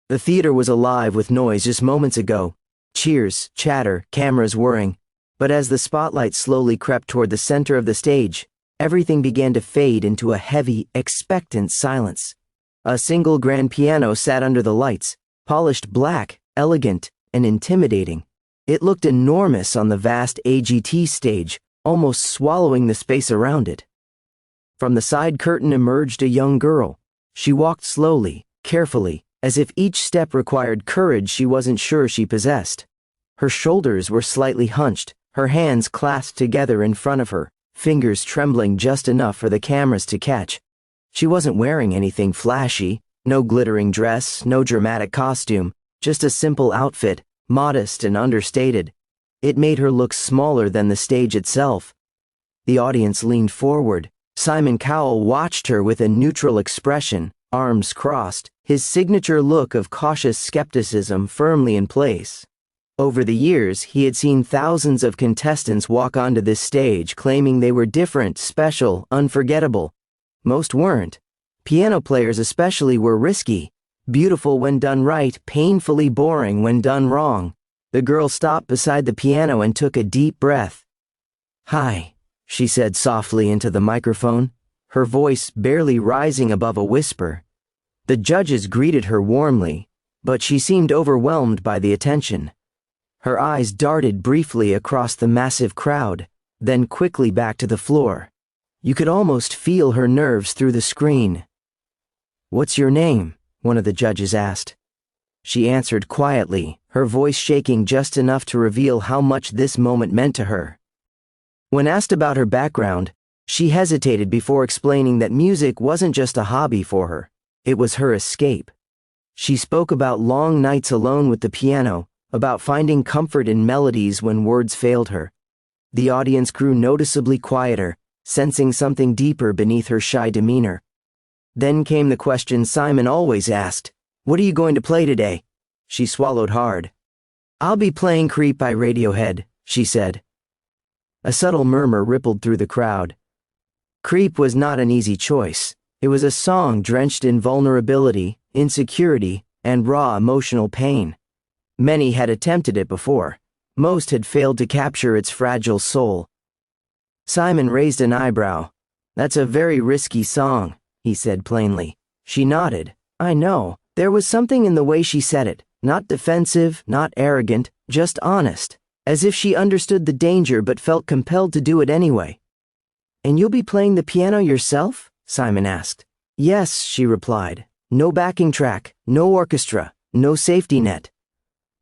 The theater was alive with noise just moments ago. Cheers, chatter, cameras whirring. But as the spotlight slowly crept toward the center of the stage, everything began to fade into a heavy, expectant silence. A single grand piano sat under the lights, polished black, elegant, and intimidating. It looked enormous on the vast AGT stage, almost swallowing the space around it. From the side curtain emerged a young girl. She walked slowly, carefully, as if each step required courage she wasn't sure she possessed. Her shoulders were slightly hunched, her hands clasped together in front of her, fingers trembling just enough for the cameras to catch. She wasn't wearing anything flashy, no glittering dress, no dramatic costume, just a simple outfit, modest and understated. It made her look smaller than the stage itself. The audience leaned forward. Simon Cowell watched her with a neutral expression, arms crossed, his signature look of cautious skepticism firmly in place. Over the years, he had seen thousands of contestants walk onto this stage claiming they were different, special, unforgettable. Most weren't. Piano players especially were risky, beautiful when done right, painfully boring when done wrong. The girl stopped beside the piano and took a deep breath. "Hi," she said softly into the microphone, her voice barely rising above a whisper. The judges greeted her warmly, but she seemed overwhelmed by the attention. Her eyes darted briefly across the massive crowd, then quickly back to the floor. You could almost feel her nerves through the screen. "What's your name?" one of the judges asked. She answered quietly, her voice shaking just enough to reveal how much this moment meant to her. When asked about her background, she hesitated before explaining that music wasn't just a hobby for her, it was her escape. She spoke about long nights alone with the piano, about finding comfort in melodies when words failed her. The audience grew noticeably quieter, sensing something deeper beneath her shy demeanor. Then came the question Simon always asked, "What are you going to play today?" She swallowed hard. "I'll be playing Creep by Radiohead," she said. A subtle murmur rippled through the crowd. Creep was not an easy choice. It was a song drenched in vulnerability, insecurity, and raw emotional pain. Many had attempted it before. Most had failed to capture its fragile soul. Simon raised an eyebrow. "That's a very risky song," he said plainly. She nodded. "I know." There was something in the way she said it, not defensive, not arrogant, just honest, as if she understood the danger but felt compelled to do it anyway. "And you'll be playing the piano yourself?" Simon asked. "Yes," she replied. "No backing track, no orchestra, no safety net."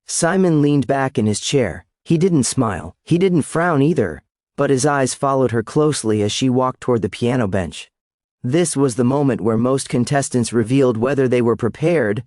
Simon leaned back in his chair. He didn't smile. He didn't frown either, but his eyes followed her closely as she walked toward the piano bench. This was the moment where most contestants revealed whether they were prepared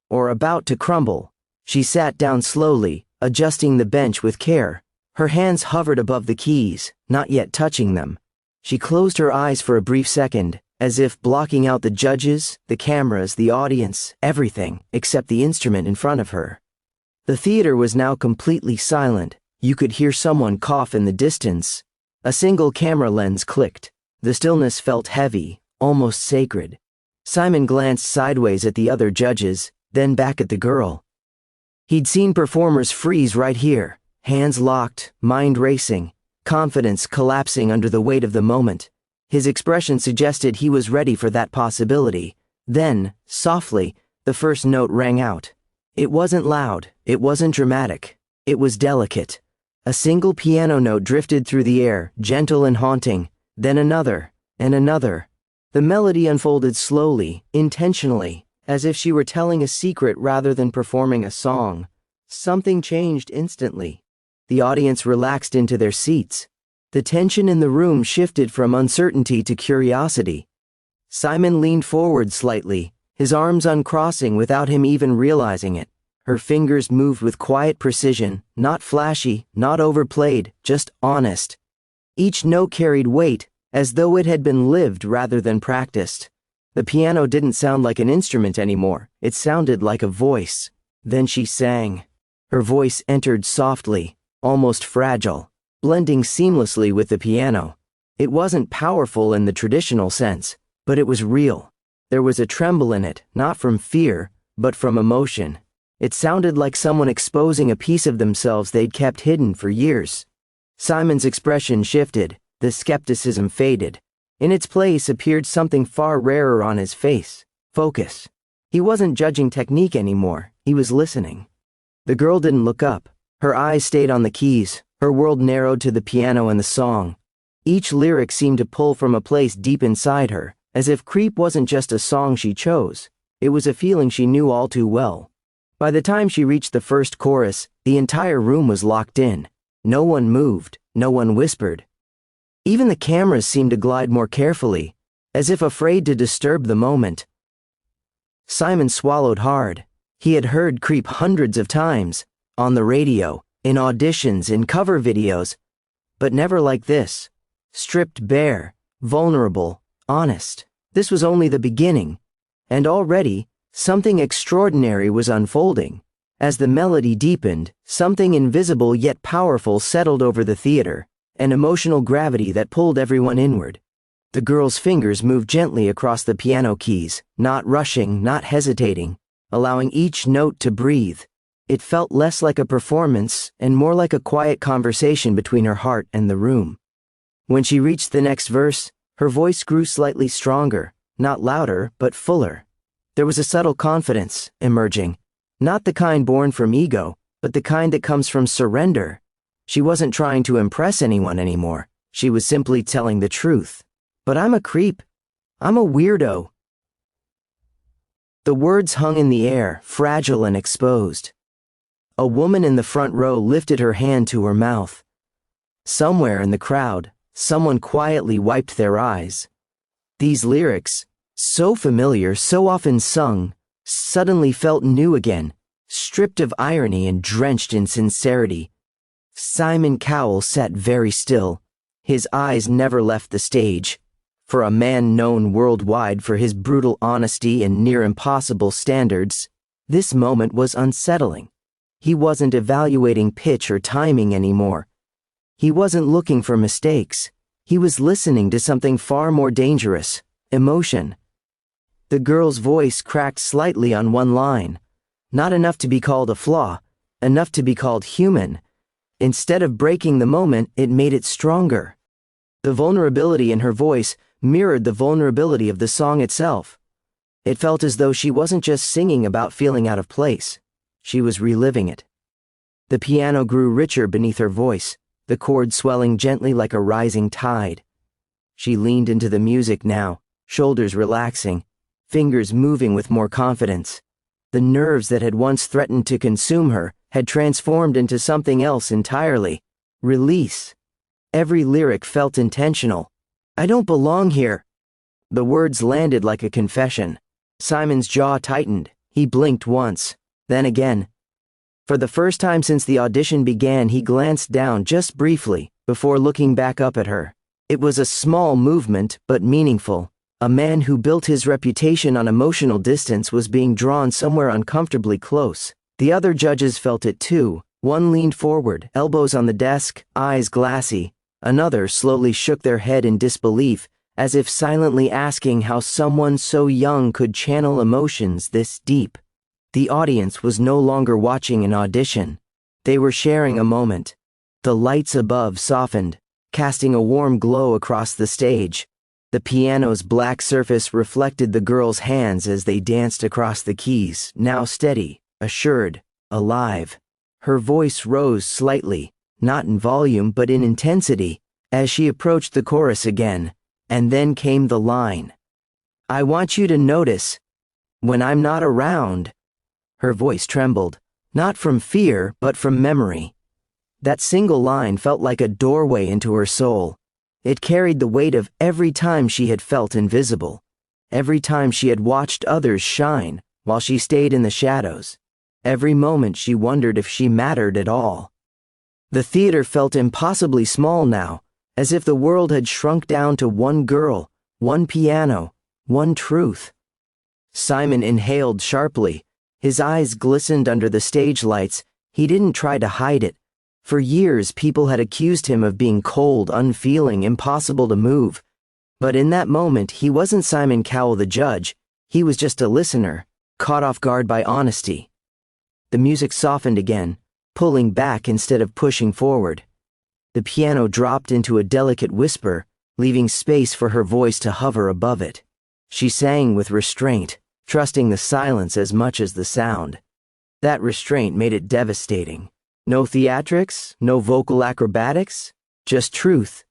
or about to crumble. She sat down slowly, adjusting the bench with care. Her hands hovered above the keys, not yet touching them. She closed her eyes for a brief second, as if blocking out the judges, the cameras, the audience, everything except the instrument in front of her. The theater was now completely silent. You could hear someone cough in the distance. A single camera lens clicked. The stillness felt heavy, almost sacred. Simon glanced sideways at the other judges, then back at the girl. He'd seen performers freeze right here, hands locked, mind racing, confidence collapsing under the weight of the moment. His expression suggested he was ready for that possibility. Then, softly, the first note rang out. It wasn't loud, it wasn't dramatic, it was delicate. A single piano note drifted through the air, gentle and haunting, then another, and another. The melody unfolded slowly, intentionally, as if she were telling a secret rather than performing a song. Something changed instantly. The audience relaxed into their seats. The tension in the room shifted from uncertainty to curiosity. Simon leaned forward slightly, his arms uncrossing without him even realizing it. Her fingers moved with quiet precision, not flashy, not overplayed, just honest. Each note carried weight, as though it had been lived rather than practiced. The piano didn't sound like an instrument anymore, it sounded like a voice. Then she sang. Her voice entered softly, almost fragile, blending seamlessly with the piano. It wasn't powerful in the traditional sense, but it was real. There was a tremble in it, not from fear, but from emotion. It sounded like someone exposing a piece of themselves they'd kept hidden for years. Simon's expression shifted, the skepticism faded. In its place appeared something far rarer on his face: focus. He wasn't judging technique anymore, he was listening. The girl didn't look up. Her eyes stayed on the keys, her world narrowed to the piano and the song. Each lyric seemed to pull from a place deep inside her, as if Creep wasn't just a song she chose, it was a feeling she knew all too well. By the time she reached the first chorus, the entire room was locked in. No one moved, no one whispered. Even the cameras seemed to glide more carefully, as if afraid to disturb the moment. Simon swallowed hard. He had heard Creep hundreds of times, on the radio, in auditions, in cover videos, but never like this. Stripped bare, vulnerable, honest. This was only the beginning, and already, something extraordinary was unfolding. As the melody deepened, something invisible yet powerful settled over the theater, an emotional gravity that pulled everyone inward. The girl's fingers moved gently across the piano keys, not rushing, not hesitating, allowing each note to breathe. It felt less like a performance and more like a quiet conversation between her heart and the room. When she reached the next verse, her voice grew slightly stronger, not louder, but fuller. There was a subtle confidence emerging, not the kind born from ego, but the kind that comes from surrender. She wasn't trying to impress anyone anymore. She was simply telling the truth. But I'm a creep. I'm a weirdo. The words hung in the air, fragile and exposed. A woman in the front row lifted her hand to her mouth. Somewhere in the crowd, someone quietly wiped their eyes. These lyrics, so familiar, so often sung, suddenly felt new again, stripped of irony and drenched in sincerity. Simon Cowell sat very still. His eyes never left the stage. For a man known worldwide for his brutal honesty and near impossible standards, this moment was unsettling. He wasn't evaluating pitch or timing anymore. He wasn't looking for mistakes. He was listening to something far more dangerous: emotion. The girl's voice cracked slightly on one line. Not enough to be called a flaw, enough to be called human. Instead of breaking the moment, it made it stronger. The vulnerability in her voice mirrored the vulnerability of the song itself. It felt as though she wasn't just singing about feeling out of place. She was reliving it. The piano grew richer beneath her voice, the chords swelling gently like a rising tide. She leaned into the music now, shoulders relaxing, fingers moving with more confidence. The nerves that had once threatened to consume her had transformed into something else entirely: release. Every lyric felt intentional. I don't belong here. The words landed like a confession. Simon's jaw tightened. He blinked once, then again. For the first time since the audition began, he glanced down just briefly before looking back up at her. It was a small movement, but meaningful. A man who built his reputation on emotional distance was being drawn somewhere uncomfortably close. The other judges felt it too. One leaned forward, elbows on the desk, eyes glassy. Another slowly shook their head in disbelief, as if silently asking how someone so young could channel emotions this deep. The audience was no longer watching an audition. They were sharing a moment. The lights above softened, casting a warm glow across the stage. The piano's black surface reflected the girl's hands as they danced across the keys, now steady, assured, alive. Her voice rose slightly, not in volume but in intensity, as she approached the chorus again, and then came the line. I want you to notice, when I'm not around. Her voice trembled, not from fear but from memory. That single line felt like a doorway into her soul. It carried the weight of every time she had felt invisible, every time she had watched others shine while she stayed in the shadows, every moment she wondered if she mattered at all. The theater felt impossibly small now, as if the world had shrunk down to one girl, one piano, one truth. Simon inhaled sharply. His eyes glistened under the stage lights. He didn't try to hide it. For years, people had accused him of being cold, unfeeling, impossible to move. But in that moment, he wasn't Simon Cowell the judge. He was just a listener, caught off guard by honesty. The music softened again, pulling back instead of pushing forward. The piano dropped into a delicate whisper, leaving space for her voice to hover above it. She sang with restraint, trusting the silence as much as the sound. That restraint made it devastating. No theatrics, no vocal acrobatics, just truth.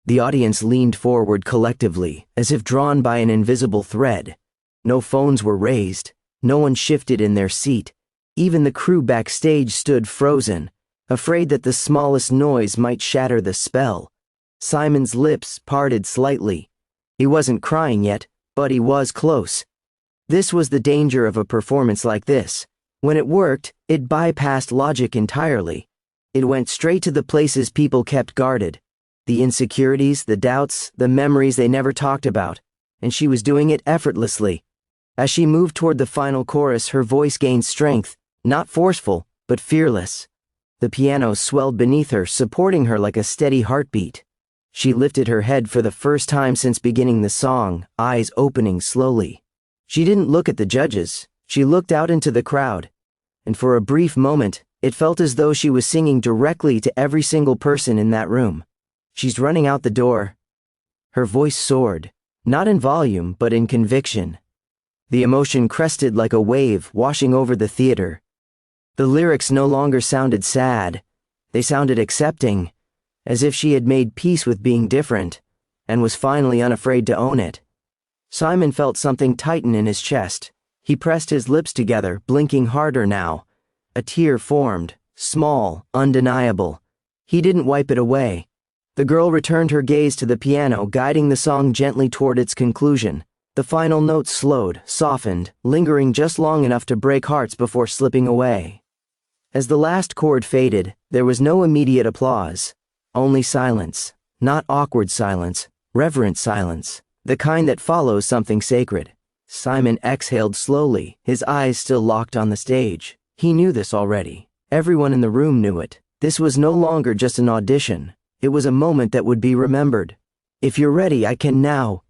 The audience leaned forward collectively, as if drawn by an invisible thread. No phones were raised, no one shifted in their seat. Even the crew backstage stood frozen, afraid that the smallest noise might shatter the spell. Simon's lips parted slightly. He wasn't crying yet, but he was close. This was the danger of a performance like this. When it worked, it bypassed logic entirely. It went straight to the places people kept guarded. The insecurities, the doubts, the memories they never talked about. And she was doing it effortlessly. As she moved toward the final chorus, her voice gained strength, not forceful, but fearless. The piano swelled beneath her, supporting her like a steady heartbeat. She lifted her head for the first time since beginning the song, eyes opening slowly. She didn't look at the judges. She looked out into the crowd. And for a brief moment, it felt as though she was singing directly to every single person in that room. She's running out the door. Her voice soared, not in volume, but in conviction. The emotion crested like a wave, washing over the theater. The lyrics no longer sounded sad. They sounded accepting, as if she had made peace with being different, and was finally unafraid to own it. Simon felt something tighten in his chest. He pressed his lips together, blinking harder now. A tear formed, small, undeniable. He didn't wipe it away. The girl returned her gaze to the piano, guiding the song gently toward its conclusion. The final notes slowed, softened, lingering just long enough to break hearts before slipping away. As the last chord faded, there was no immediate applause. Only silence. Not awkward silence, reverent silence. The kind that follows something sacred. Simon exhaled slowly, his eyes still locked on the stage. He knew this already. Everyone in the room knew it. This was no longer just an audition. It was a moment that would be remembered. "If you're ready, I can now,"